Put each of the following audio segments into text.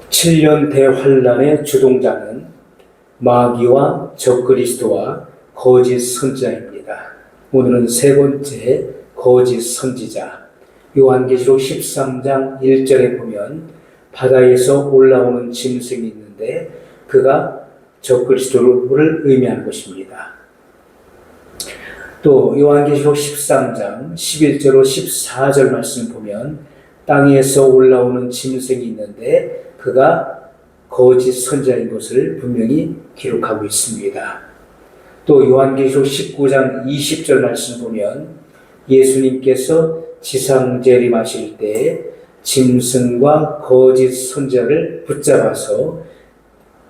7년 대환란의 주동자는 마귀와 적그리스도와 거짓 선지자입니다. 오늘은 세 번째 거짓 선지자, 요한계시록 13장 1절에 보면 바다에서 올라오는 짐승이 있는데 그가 적그리스도를 의미하는 것입니다. 또 요한계시록 13장 11절로 14절 말씀을 보면 땅에서 올라오는 짐승이 있는데 그가 거짓 선지자인 것을 분명히 기록하고 있습니다. 또 요한계시록 19장 20절 말씀 보면 예수님께서 지상 재림하실 때 짐승과 거짓 선지자를 붙잡아서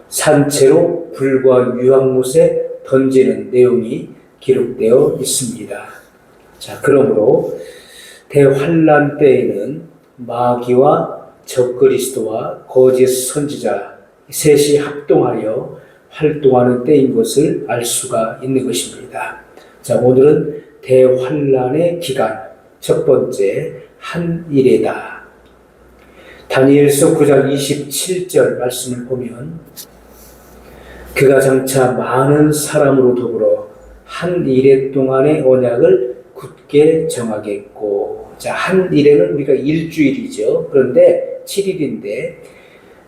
산채로 불과 유황못에 던지는 내용이 기록되어 있습니다. 자, 그러므로 대환란 때에는 마귀와 적그리스도와 거짓 선지자 셋이 합동하여 활동하는 때인 것을 알 수가 있는 것입니다. 자, 오늘은 대환란의 기간 첫 번째 한일에다. 다니엘서 9장 27절 말씀을 보면 그가 장차 많은 사람으로 더불어 한 일해 동안의 언약을 굳게 정하겠고, 자, 한 일에는 우리가 일주일이죠. 그런데 7일인데,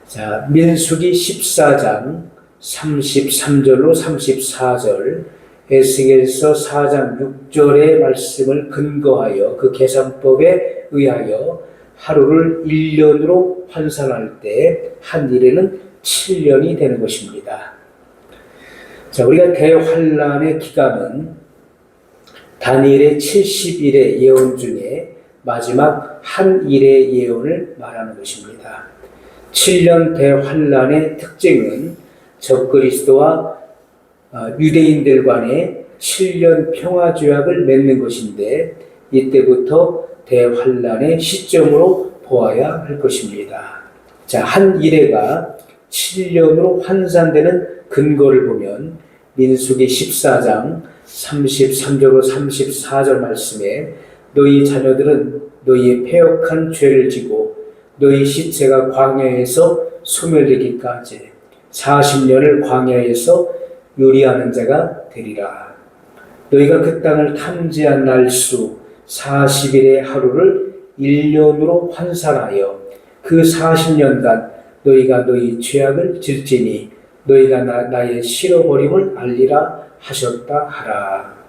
자, 민수기 14장 33절로 34절, 에스겔서 4장 6절의 말씀을 근거하여 그 계산법에 의하여 하루를 1년으로 환산할 때 한 일에는 7년이 되는 것입니다. 자, 우리가 대환란의 기간은 다니엘의 70일의 예언 중에 마지막 한 일의 예언을 말하는 것입니다. 7년 대환란의 특징은 적그리스도와 유대인들 간의 7년 평화조약을 맺는 것인데 이때부터 대환란의 시점으로 보아야 할 것입니다. 자, 한 일회가 7년으로 환산되는 근거를 보면 민수기 14장 33절로 34절 말씀에 너희 자녀들은 너희의 패역한 죄를 지고 너희 시체가 광야에서 소멸되기까지 40년을 광야에서 요리하는 자가 되리라. 너희가 그 땅을 탐지한 날수 40일의 하루를 1년으로 환산하여 그 40년간 너희가 너희 죄악을 질지니 너희가 나의 실어버림을 알리라 하셨다 하라.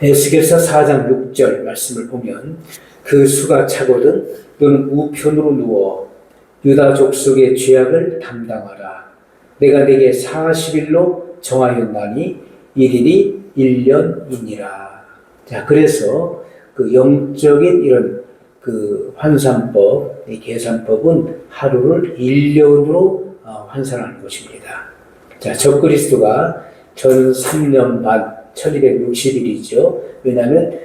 에스겔서 4장 6절 말씀을 보면 그 수가 차거든 너는 우편으로 누워 유다 족속의 죄악을 담당하라. 내가 네게 40일로 정하였나니 일일이 1년이니라. 자, 그래서 그 영적인 이런 그 환산법, 이 계산법은 하루를 1년으로 환산하는 것입니다. 자, 적그리스도가 전 3년 반, 1260일이죠. 왜냐하면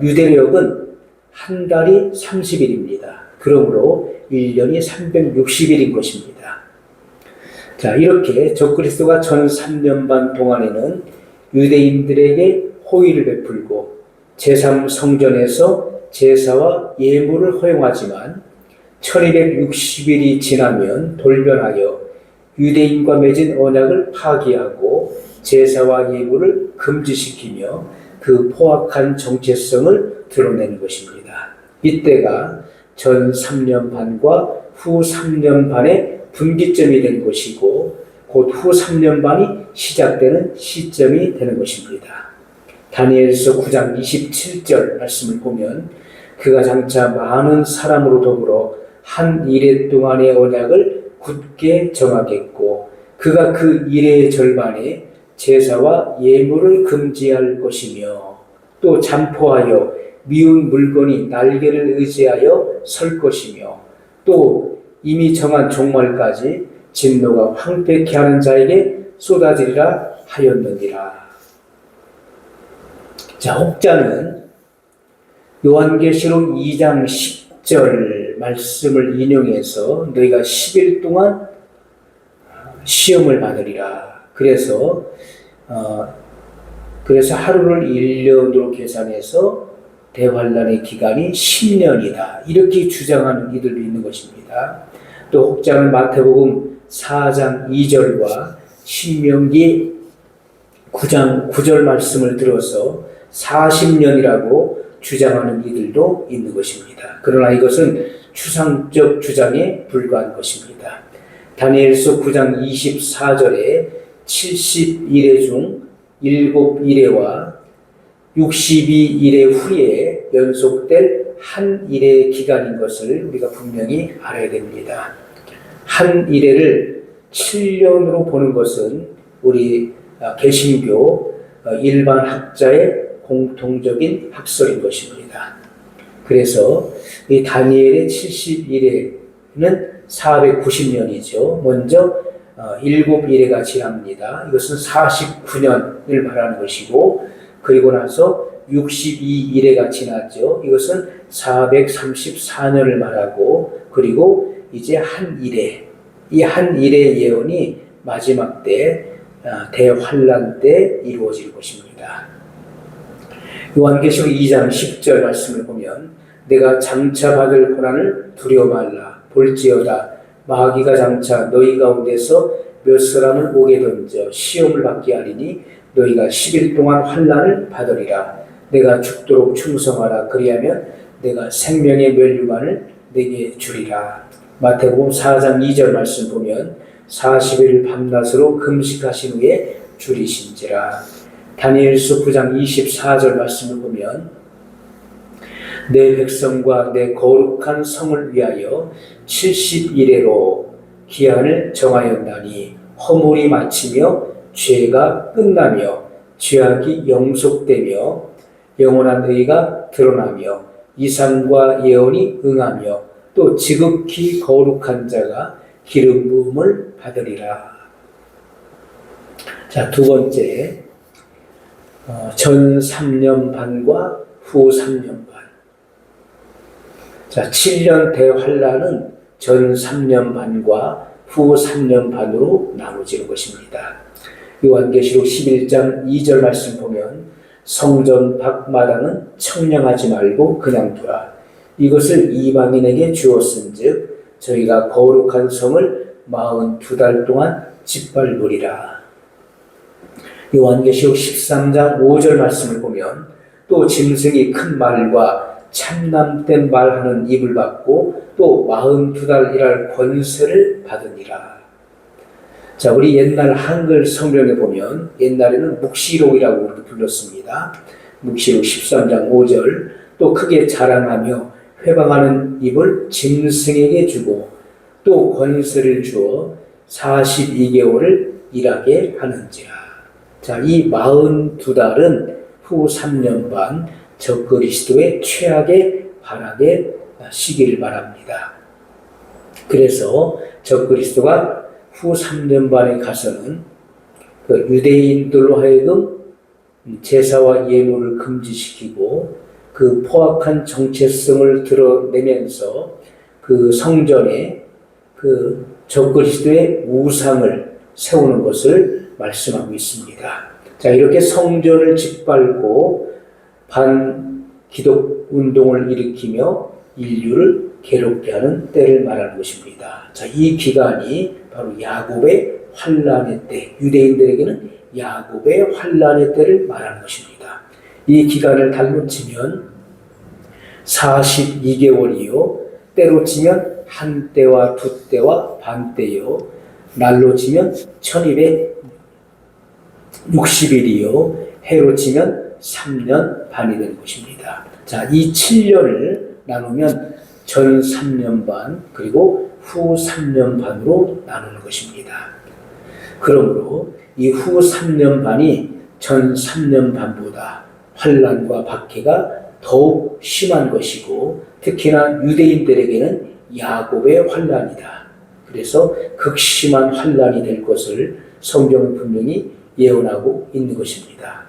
유대력은 한 달이 30일입니다. 그러므로 1년이 360일인 것입니다. 자, 이렇게 적그리스도가 전 3년 반 동안에는 유대인들에게 호의를 베풀고 제3성전에서 제사와 예물을 허용하지만 1260일이 지나면 돌변하여 유대인과 맺은 언약을 파기하고 제사와 예물을 금지시키며 그 포악한 정체성을 드러내는 것입니다. 이때가 전 3년 반과 후 3년 반의 분기점이 된 것이고 곧 후 3년 반이 시작되는 시점이 되는 것입니다. 다니엘서 9장 27절 말씀을 보면 그가 장차 많은 사람으로 더불어 한 일해 동안의 언약을 굳게 정하겠고 그가 그 일해의 절반에 제사와 예물을 금지할 것이며 또 잠포하여 미운 물건이 날개를 의지하여 설 것이며 또 이미 정한 종말까지 진노가 황폐케 하는 자에게 쏟아지리라 하였느니라. 자, 혹자는 요한계시록 2장 10절 말씀을 인용해서 너희가 10일 동안 시험을 받으리라. 그래서 하루를 1년으로 계산해서 대환란의 기간이 10년이다. 이렇게 주장하는 이들도 있는 것입니다. 또 혹자는 마태복음 4장 2절과 신명기 9장 9절 말씀을 들어서 40년이라고 주장하는 이들도 있는 것입니다. 그러나 이것은 추상적 주장에 불과한 것입니다. 다니엘서 9장 24절에 70일의 중 7일에와 62일의 후에 연속될 한 일의 기간인 것을 우리가 분명히 알아야 됩니다. 한 일회를 7년으로 보는 것은 우리 개신교 일반 학자의 공통적인 학설인 것입니다. 그래서 이 다니엘의 70일에는 490년이죠. 먼저 7일회가 지납니다. 이것은 49년을 말하는 것이고, 그리고 나서 62일회가 지났죠. 이것은 434년을 말하고, 그리고 이제 한 일회, 이 한 일회 예언이 마지막 때 대환란 때 이루어질 것입니다. 요한계시록 2장 10절 말씀을 보면 내가 장차 받을 고난을 두려워 말라. 볼지어다 마귀가 장차 너희 가운데서 몇 사람을 옥에 던져 시험을 받게 하리니 너희가 10일 동안 환난을 받으리라. 내가 죽도록 충성하라. 그리하면 내가 생명의 면류관을 내게 주리라. 마태복음 4장 2절 말씀 보면 40일 밤낮으로 금식하신 후에 줄이신지라. 다니엘서 9장 24절 말씀을 보면 내 백성과 내 거룩한 성을 위하여 70일에로 기한을 정하였나니 허물이 마치며 죄가 끝나며 죄악이 영속되며 영원한 의가 드러나며 이상과 예언이 응하며 또 지극히 거룩한 자가 기름 부음을 받으리라. 자, 두 번째, 전 3년 반과 후 3년 반. 자, 7년 대환란은 전 3년 반과 후 3년 반으로 나누어지는 것입니다. 요한계시록 11장 2절 말씀 보면 성전 밖마당은 청량하지 말고 그냥 두라. 이것을 이방인에게 주었은즉 저희가 거룩한 성을 42달 동안 짓밟으리라. 요한계시록 13장 5절 말씀을 보면 또 짐승이 큰 말과 참남된 말하는 입을 받고 또 42달 일할 권세를 받으니라. 자, 우리 옛날 한글 성경에 보면 옛날에는 묵시록이라고 불렀습니다. 묵시록 13장 5절 또 크게 자랑하며 회방하는 입을 짐승에게 주고 또 권세를 주어 42개월을 일하게 하는지라. 자, 이 42달은 후 3년 반 적그리스도의 최악의 발악의 시기를 말합니다. 그래서 적그리스도가 후 3년 반에 가서는 그 유대인들로 하여금 제사와 예물을 금지시키고 그 포악한 정체성을 드러내면서 그 성전에 그 적그리스도의 우상을 세우는 것을 말씀하고 있습니다. 자, 이렇게 성전을 짓밟고 반기독 운동을 일으키며 인류를 괴롭게 하는 때를 말하는 것입니다. 자, 이 기간이 바로 야곱의 환란의 때, 유대인들에게는 야곱의 환란의 때를 말하는 것입니다. 이 기간을 달로 치면 42개월이요, 때로 치면 한 때와 두 때와 반 때요, 날로 치면 1260일이요, 해로 치면 3년 반이 되는 것입니다. 자, 이 7년을 나누면 전 3년 반 그리고 후 3년 반으로 나누는 것입니다. 그러므로 이 후 3년 반이 전 3년 반보다 환란과 박해가 더욱 심한 것이고 특히나 유대인들에게는 야곱의 환란이다. 그래서 극심한 환란이 될 것을 성경은 분명히 예언하고 있는 것입니다.